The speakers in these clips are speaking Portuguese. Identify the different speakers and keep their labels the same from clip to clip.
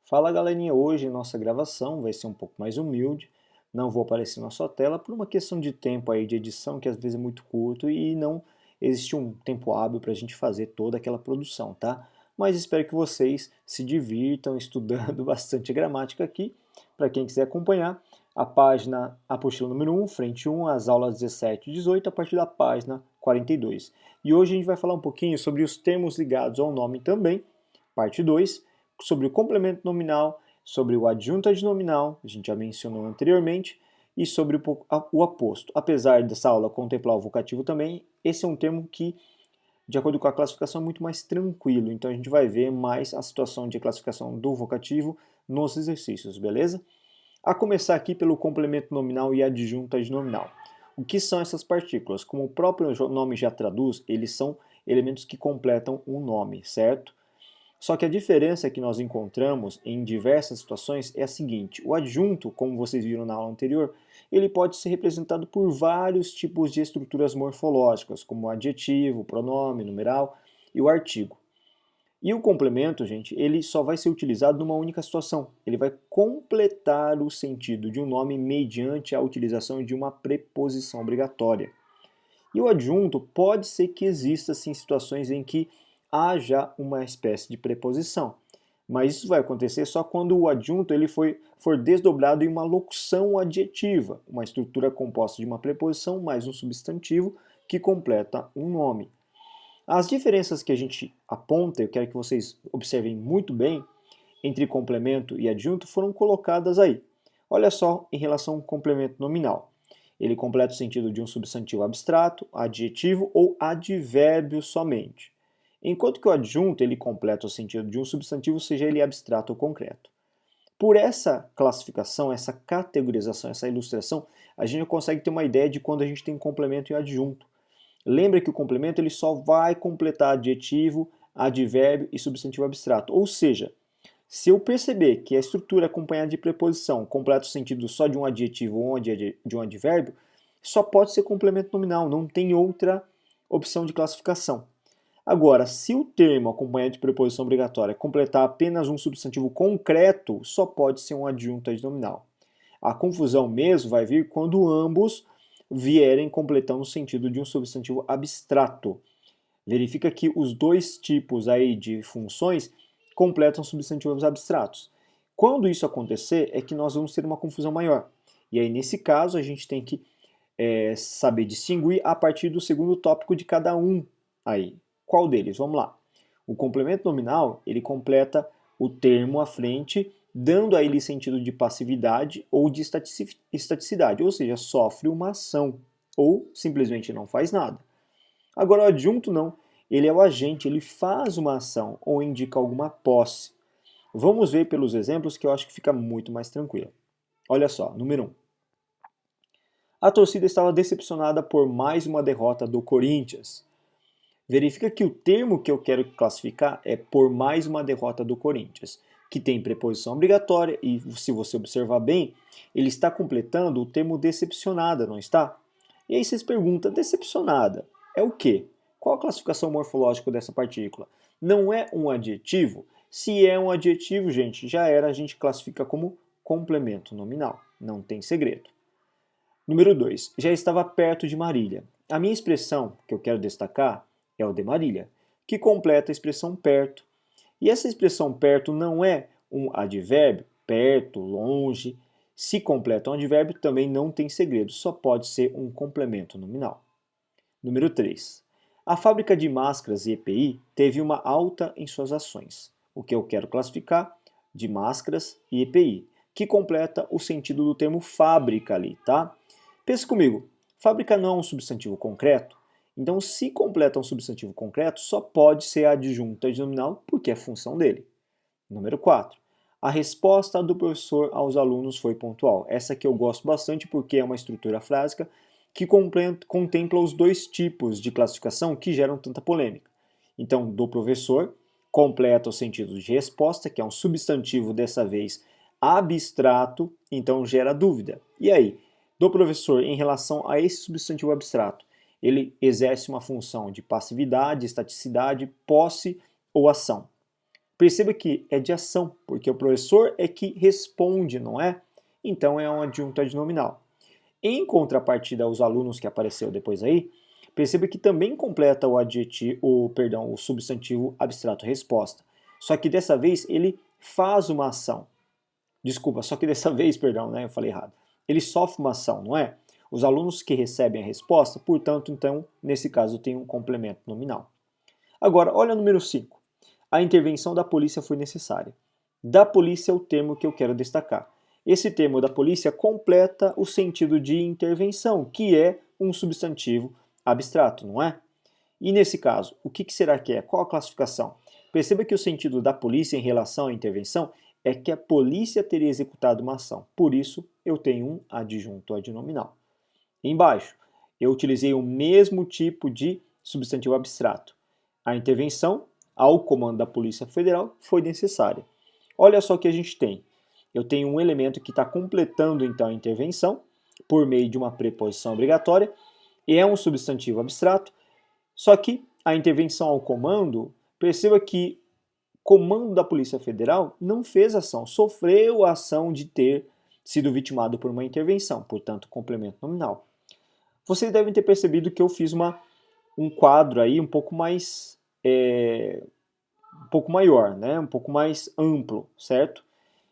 Speaker 1: Fala galerinha, hoje nossa gravação vai ser um pouco mais humilde, não vou aparecer na sua tela por uma questão de tempo aí de edição que às vezes é muito curto e não existe um tempo hábil para a gente fazer toda aquela produção, tá? Mas espero que vocês se divirtam estudando bastante gramática aqui. Para quem quiser acompanhar, a página apostila número 1, frente 1, as aulas 17 e 18, a partir da página 42. E hoje a gente vai falar um pouquinho sobre os termos ligados ao nome também, parte 2, sobre o complemento nominal, sobre o adjunto adnominal, a gente já mencionou anteriormente, e sobre o aposto. Apesar dessa aula contemplar o vocativo também, esse é um termo que, de acordo com a classificação, é muito mais tranquilo. Então a gente vai ver mais a situação de classificação do vocativo nos exercícios, beleza? A começar aqui pelo complemento nominal e adjunto adnominal. O que são essas partículas? Como o próprio nome já traduz, eles são elementos que completam um nome, certo? Só que a diferença que nós encontramos em diversas situações é a seguinte: o adjunto, como vocês viram na aula anterior, ele pode ser representado por vários tipos de estruturas morfológicas, como o adjetivo, o pronome, numeral e o artigo. E o complemento, gente, ele só vai ser utilizado numa única situação. Ele vai completar o sentido de um nome mediante a utilização de uma preposição obrigatória. E o adjunto pode ser que exista sim situações em que haja uma espécie de preposição, mas isso vai acontecer só quando o adjunto for desdobrado em uma locução adjetiva, uma estrutura composta de uma preposição mais um substantivo que completa um nome. As diferenças que a gente aponta, eu quero que vocês observem muito bem, entre complemento e adjunto foram colocadas aí. Olha só em relação ao complemento nominal. Ele completa o sentido de um substantivo abstrato, adjetivo ou advérbio somente. Enquanto que o adjunto ele completa o sentido de um substantivo, seja ele abstrato ou concreto. Por essa classificação, essa categorização, essa ilustração, a gente consegue ter uma ideia de quando a gente tem complemento e adjunto. Lembra que o complemento ele só vai completar adjetivo, advérbio e substantivo abstrato. Ou seja, se eu perceber que a estrutura acompanhada de preposição completa o sentido só de um adjetivo ou de um advérbio, só pode ser complemento nominal, não tem outra opção de classificação. Agora, se o termo acompanhado de preposição obrigatória completar apenas um substantivo concreto, só pode ser um adjunto adnominal. A confusão mesmo vai vir quando ambos vierem completando o sentido de um substantivo abstrato. Verifica que os dois tipos aí de funções completam substantivos abstratos. Quando isso acontecer, é que nós vamos ter uma confusão maior. E aí, nesse caso, a gente tem que saber distinguir a partir do segundo tópico de cada um aí. Qual deles? Vamos lá. O complemento nominal, ele completa o termo à frente, dando a ele sentido de passividade ou de estaticidade, ou seja, sofre uma ação ou simplesmente não faz nada. Agora, o adjunto não. Ele é o agente, ele faz uma ação ou indica alguma posse. Vamos ver pelos exemplos que eu acho que fica muito mais tranquilo. Olha só, número 1. A torcida estava decepcionada por mais uma derrota do Corinthians. Verifica que o termo que eu quero classificar é por mais uma derrota do Corinthians, que tem preposição obrigatória e, se você observar bem, ele está completando o termo decepcionada, não está? E aí vocês perguntam, decepcionada é o quê? Qual a classificação morfológica dessa partícula? Não é um adjetivo? Se é um adjetivo, gente, já era, a gente classifica como complemento nominal. Não tem segredo. Número 2. Já estava perto de Marília. A minha expressão que eu quero destacar é o de Marília, que completa a expressão perto. E essa expressão perto não é um advérbio, perto, longe. Se completa um advérbio, também não tem segredo, só pode ser um complemento nominal. Número 3. A fábrica de máscaras e EPI teve uma alta em suas ações. O que eu quero classificar? De máscaras e EPI, que completa o sentido do termo fábrica ali, tá? Pense comigo, fábrica não é um substantivo concreto, então se completa um substantivo concreto, só pode ser adjunto adnominal porque é função dele. Número 4. A resposta do professor aos alunos foi pontual. Essa aqui eu gosto bastante porque é uma estrutura frásica que contempla os dois tipos de classificação que geram tanta polêmica. Então, do professor, completa o sentido de resposta, que é um substantivo dessa vez abstrato, então gera dúvida. E aí, do professor em relação a esse substantivo abstrato, ele exerce uma função de passividade, estaticidade, posse ou ação. Perceba que é de ação, porque o professor é que responde, não é? Então é um adjunto adnominal. Em contrapartida aos alunos que apareceu depois aí, perceba que também completa o substantivo abstrato resposta. Só que dessa vez ele faz uma ação. Desculpa, só que dessa vez, perdão, né, eu falei errado. Ele sofre uma ação, não é? Os alunos que recebem a resposta, portanto, então, nesse caso, tem um complemento nominal. Agora, olha o número 5. A intervenção da polícia foi necessária. Da polícia é o termo que eu quero destacar. Esse termo da polícia completa o sentido de intervenção, que é um substantivo abstrato, não é? E nesse caso, o que será que é? Qual a classificação? Perceba que o sentido da polícia em relação à intervenção é que a polícia teria executado uma ação. Por isso, eu tenho um adjunto adnominal. Embaixo, eu utilizei o mesmo tipo de substantivo abstrato. A intervenção ao comando da Polícia Federal foi necessária. Olha só o que a gente tem. Eu tenho um elemento que está completando então a intervenção por meio de uma preposição obrigatória e é um substantivo abstrato. Só que a intervenção ao comando, perceba que o comando da Polícia Federal não fez ação, sofreu a ação de ter sido vitimado por uma intervenção, portanto, complemento nominal. Vocês devem ter percebido que eu fiz um quadro aí um pouco mais um pouco maior, né? Um pouco mais amplo, certo?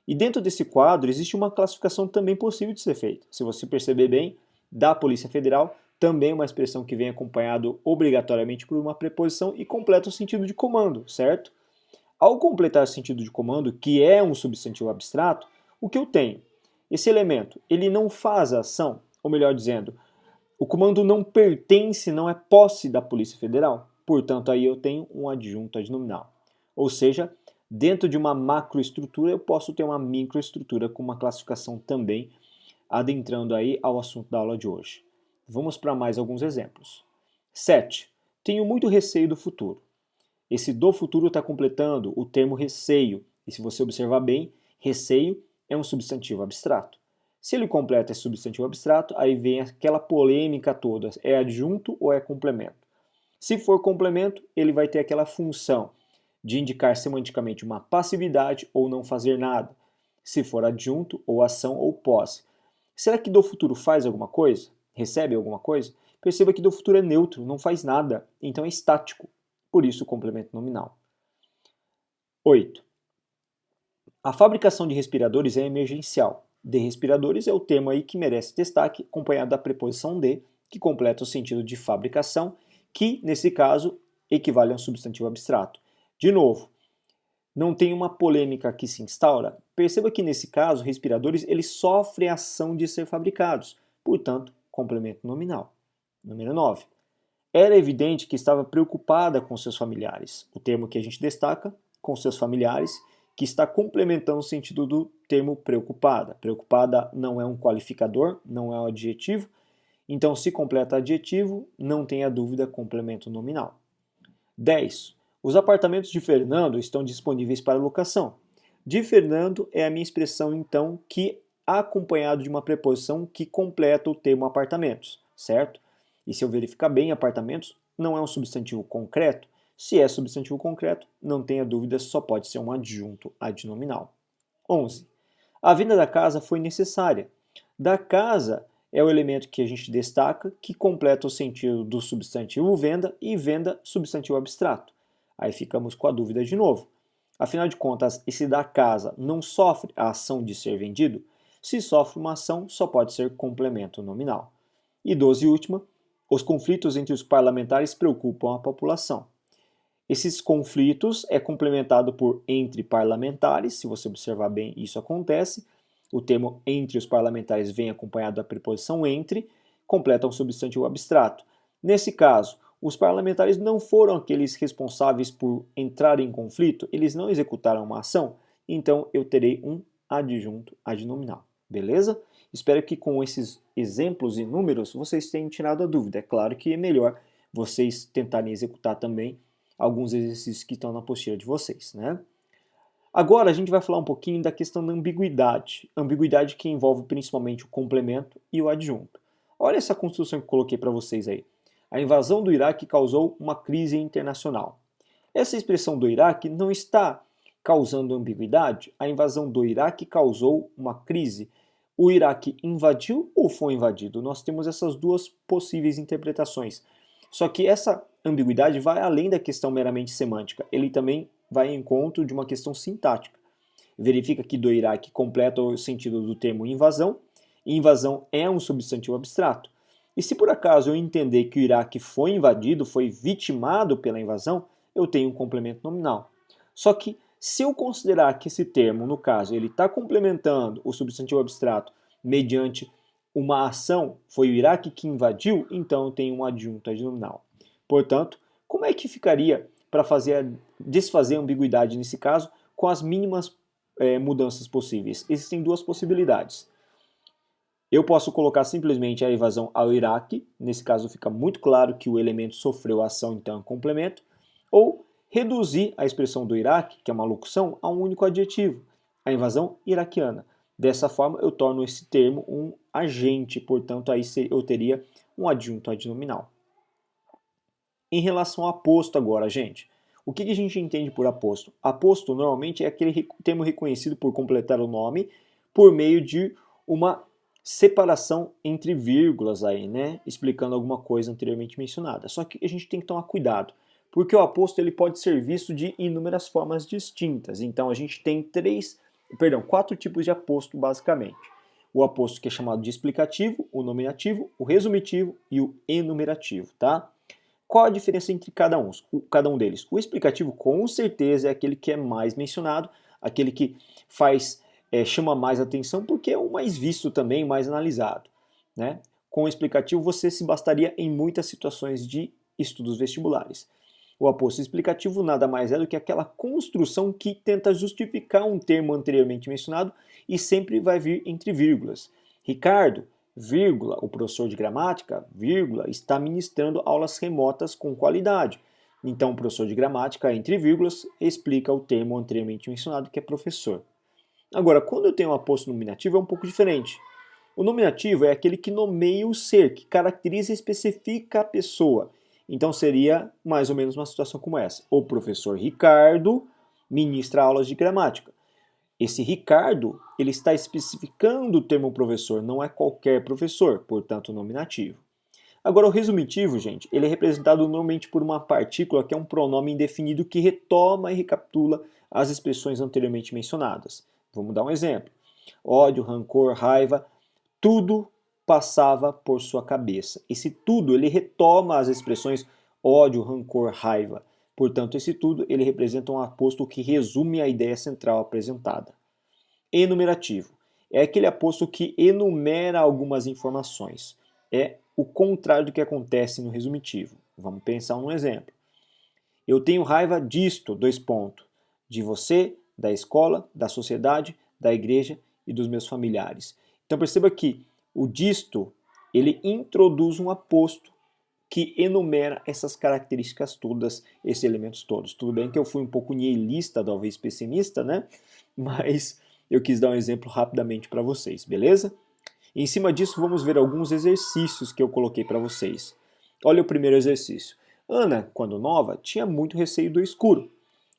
Speaker 1: E dentro desse quadro existe uma classificação também possível de ser feita. Se você perceber bem, da Polícia Federal, também uma expressão que vem acompanhado obrigatoriamente por uma preposição e completa o sentido de comando, certo? Ao completar o sentido de comando, que é um substantivo abstrato, o que eu tenho? Esse elemento, ele não faz a ação, ou melhor dizendo, o comando não pertence, não é posse da Polícia Federal. Portanto, aí eu tenho um adjunto adnominal. Ou seja, dentro de uma macroestrutura, eu posso ter uma microestrutura com uma classificação também, adentrando aí ao assunto da aula de hoje. Vamos para mais alguns exemplos. 7. Tenho muito receio do futuro. Esse do futuro está completando o termo receio. E se você observar bem, receio é um substantivo abstrato. Se ele completa esse substantivo abstrato, aí vem aquela polêmica toda. É adjunto ou é complemento? Se for complemento, ele vai ter aquela função de indicar semanticamente uma passividade ou não fazer nada. Se for adjunto, ou ação ou posse. Será que do futuro faz alguma coisa? Recebe alguma coisa? Perceba que do futuro é neutro, não faz nada, então é estático. Por isso o complemento nominal. 8. A fabricação de respiradores é emergencial. De respiradores é o termo aí que merece destaque, acompanhado da preposição de, que completa o sentido de fabricação, que, nesse caso, equivale a um substantivo abstrato. De novo, não tem uma polêmica que se instaura? Perceba que, nesse caso, respiradores eles sofrem a ação de ser fabricados, portanto, complemento nominal. Número 9. Era evidente que estava preocupada com seus familiares. O termo que a gente destaca, com seus familiares, que está complementando o sentido do termo preocupada. Preocupada não é um qualificador, não é um adjetivo. Então, se completa adjetivo, não tenha dúvida, complemento nominal. 10. Os apartamentos de Fernando estão disponíveis para locação. De Fernando é a minha expressão, então, que acompanhado de uma preposição que completa o termo apartamentos, certo? E se eu verificar bem, apartamentos não é um substantivo concreto. Se é substantivo concreto, não tenha dúvida, só pode ser um adjunto adnominal. 11. A venda da casa foi necessária. Da casa é o elemento que a gente destaca, que completa o sentido do substantivo venda e venda substantivo abstrato. Aí ficamos com a dúvida de novo. Afinal de contas, esse da casa não sofre a ação de ser vendido? Se sofre uma ação, só pode ser complemento nominal. E 12 e última, os conflitos entre os parlamentares preocupam a população. Esses conflitos é complementado por entre parlamentares, se você observar bem, isso acontece. O termo entre os parlamentares vem acompanhado da preposição entre, completa um substantivo abstrato. Nesse caso, os parlamentares não foram aqueles responsáveis por entrar em conflito, eles não executaram uma ação, então eu terei um adjunto adnominal. Beleza? Espero que com esses exemplos e números vocês tenham tirado a dúvida. É claro que é melhor vocês tentarem executar também alguns exercícios que estão na apostila de vocês, né? Agora a gente vai falar um pouquinho da questão da ambiguidade. Ambiguidade que envolve principalmente o complemento e o adjunto. Olha essa construção que eu coloquei para vocês aí. A invasão do Iraque causou uma crise internacional. Essa expressão do Iraque não está causando ambiguidade? A invasão do Iraque causou uma crise? O Iraque invadiu ou foi invadido? Nós temos essas duas possíveis interpretações. Só que essa ambiguidade vai além da questão meramente semântica. Ele também vai em encontro de uma questão sintática. Verifica que do Iraque completa o sentido do termo invasão, e invasão é um substantivo abstrato. E se por acaso eu entender que o Iraque foi invadido, foi vitimado pela invasão, eu tenho um complemento nominal. Só que se eu considerar que esse termo, no caso, ele está complementando o substantivo abstrato mediante uma ação, foi o Iraque que invadiu, então eu tenho um adjunto adnominal. Portanto, como é que ficaria para desfazer a ambiguidade nesse caso com as mínimas mudanças possíveis? Existem duas possibilidades. Eu posso colocar simplesmente a invasão ao Iraque, nesse caso fica muito claro que o elemento sofreu a ação, então é um complemento, ou reduzir a expressão do Iraque, que é uma locução, a um único adjetivo, a invasão iraquiana. Dessa forma eu torno esse termo um agente, portanto aí eu teria um adjunto adnominal. Em relação ao aposto agora, gente, o que a gente entende por aposto? Aposto normalmente é aquele termo reconhecido por completar o nome por meio de uma separação entre vírgulas aí, né? Explicando alguma coisa anteriormente mencionada. Só que a gente tem que tomar cuidado, porque o aposto ele pode ser visto de inúmeras formas distintas. Então a gente tem quatro tipos de aposto basicamente. O aposto que é chamado de explicativo, o nominativo, o resumitivo e o enumerativo, tá? Qual a diferença entre cada um deles? O explicativo com certeza é aquele que é mais mencionado, aquele que chama mais atenção porque é o mais visto também, mais analisado, né? Com o explicativo você se bastaria em muitas situações de estudos vestibulares. O aposto explicativo nada mais é do que aquela construção que tenta justificar um termo anteriormente mencionado e sempre vai vir entre vírgulas. Ricardo, vírgula, o professor de gramática, vírgula, está ministrando aulas remotas com qualidade. Então o professor de gramática, entre vírgulas, explica o termo anteriormente mencionado que é professor. Agora, quando eu tenho um aposto nominativo é um pouco diferente. O nominativo é aquele que nomeia o ser, que caracteriza e especifica a pessoa. Então seria mais ou menos uma situação como essa. O professor Ricardo ministra aulas de gramática. Esse Ricardo, ele está especificando o termo professor, não é qualquer professor, portanto nominativo. Agora o resumitivo, gente, ele é representado normalmente por uma partícula que é um pronome indefinido que retoma e recapitula as expressões anteriormente mencionadas. Vamos dar um exemplo. Ódio, rancor, raiva, tudo passava por sua cabeça. Esse tudo, ele retoma as expressões ódio, rancor, raiva. Portanto, esse tudo, ele representa um aposto que resume a ideia central apresentada. Enumerativo. É aquele aposto que enumera algumas informações. É o contrário do que acontece no resumitivo. Vamos pensar num exemplo. Eu tenho raiva disto, de você, da escola, da sociedade, da igreja e dos meus familiares. Então perceba que o disto, ele introduz um aposto que enumera essas características todas, esses elementos todos. Tudo bem que eu fui um pouco nihilista, talvez pessimista, né? Mas eu quis dar um exemplo rapidamente para vocês, beleza? E em cima disso, vamos ver alguns exercícios que eu coloquei para vocês. Olha o primeiro exercício. Ana, quando nova, tinha muito receio do escuro.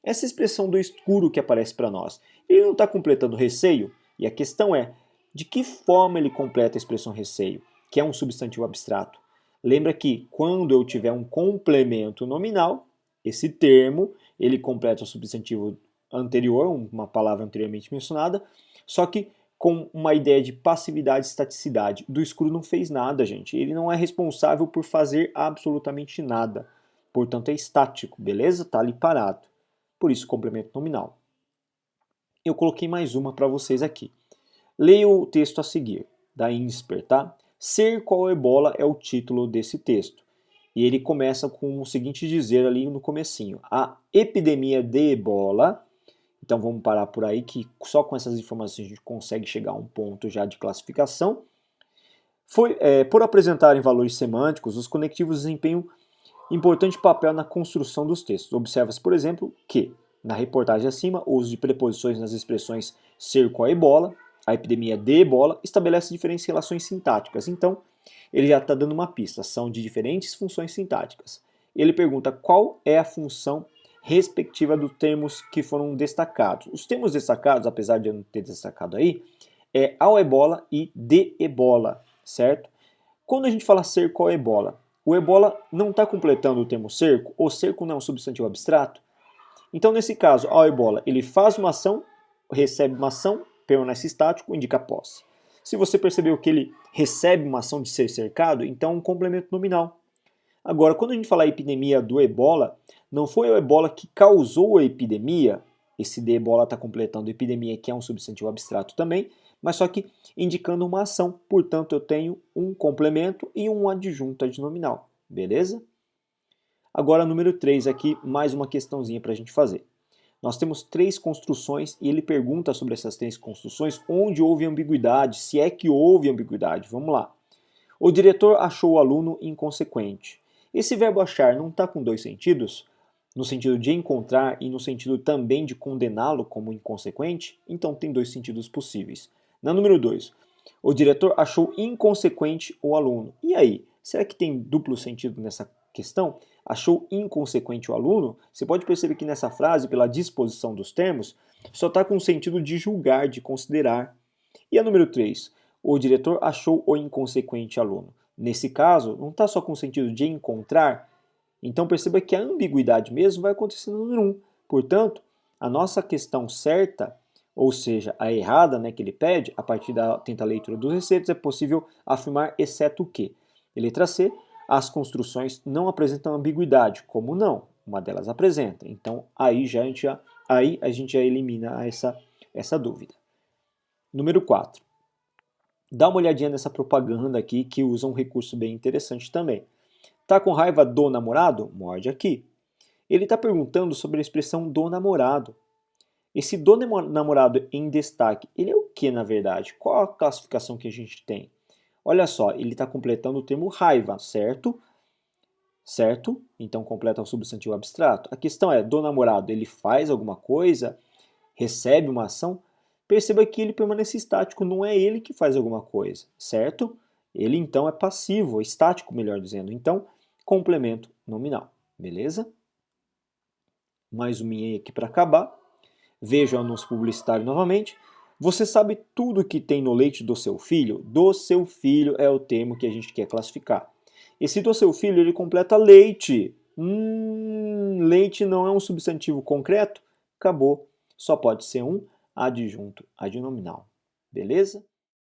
Speaker 1: Essa expressão do escuro que aparece para nós, ele não está completando receio? E a questão é, de que forma ele completa a expressão receio, que é um substantivo abstrato? Lembra que quando eu tiver um complemento nominal, esse termo, ele completa o substantivo anterior, uma palavra anteriormente mencionada, só que com uma ideia de passividade e estaticidade. Do escuro não fez nada, gente. Ele não é responsável por fazer absolutamente nada. Portanto, é estático, beleza? Está ali parado. Por isso, complemento nominal. Eu coloquei mais uma para vocês aqui. Leia o texto a seguir, da INSPER, tá? Ser qual ebola é o título desse texto. E ele começa com o seguinte dizer ali no comecinho. A epidemia de ebola, então vamos parar por aí que só com essas informações a gente consegue chegar a um ponto já de classificação. Por apresentarem valores semânticos, os conectivos desempenham importante papel na construção dos textos. Observa-se, por exemplo, que na reportagem acima, o uso de preposições nas expressões ser qual ebola, a epidemia de ebola, estabelece diferentes relações sintáticas. Então, ele já está dando uma pista, são de diferentes funções sintáticas. Ele pergunta qual é a função respectiva dos termos que foram destacados. Os termos destacados, apesar de eu não ter destacado aí, é ao ebola e de ebola, certo? Quando a gente fala cerco ao ebola, o ebola não está completando o termo cerco, o cerco não é um substantivo abstrato. Então, nesse caso, ao ebola, ele faz uma ação, recebe uma ação, permanece estático, indica posse. Se você percebeu que ele recebe uma ação de ser cercado, então é um complemento nominal. Agora, quando a gente fala epidemia do ebola, não foi o ebola que causou a epidemia, esse de ebola está completando epidemia, que é um substantivo abstrato também, mas só que indicando uma ação. Portanto, eu tenho um complemento e um adjunto adnominal. Beleza? Agora, número 3 aqui, mais uma questãozinha para a gente fazer. Nós temos 3 construções e ele pergunta sobre essas 3 construções onde houve ambiguidade, se é que houve ambiguidade. Vamos lá. O diretor achou o aluno inconsequente. Esse verbo achar não está com 2 sentidos? No sentido de encontrar e no sentido também de condená-lo como inconsequente? Então tem 2 sentidos possíveis. Na número 2, o diretor achou inconsequente o aluno. E aí, será que tem duplo sentido nessa questão? Achou inconsequente o aluno? Você pode perceber que nessa frase, pela disposição dos termos, só está com o sentido de julgar, de considerar. E a número 3, o diretor achou o inconsequente aluno. Nesse caso, não está só com o sentido de encontrar. Então perceba que a ambiguidade mesmo vai acontecer no número 1. Portanto, a nossa questão certa, ou seja, a errada, né, que ele pede, a partir da atenta leitura dos receitos, é possível afirmar exceto o quê? Letra C, as construções não apresentam ambiguidade. Como não? Uma delas apresenta. Então, aí a gente já elimina essa dúvida. Número 4. Dá uma olhadinha nessa propaganda aqui que usa um recurso bem interessante também. Tá com raiva do namorado? Morde aqui. Ele está perguntando sobre a expressão do namorado. Esse do namorado em destaque, ele é o que na verdade? Qual a classificação que a gente tem? Olha só, ele está completando o termo raiva, certo? Certo? Então completa o substantivo abstrato. A questão é, do namorado, ele faz alguma coisa? Recebe uma ação? Perceba que ele permanece estático, não é ele que faz alguma coisa, certo? Ele então é passivo, estático, melhor dizendo. Então, complemento nominal, beleza? Mais uma aqui para acabar. Veja o anúncio publicitário novamente. Você sabe tudo que tem no leite do seu filho? Do seu filho é o termo que a gente quer classificar. Esse do seu filho, ele completa leite. Leite não é um substantivo concreto? Acabou. Só pode ser um adjunto adnominal. Beleza?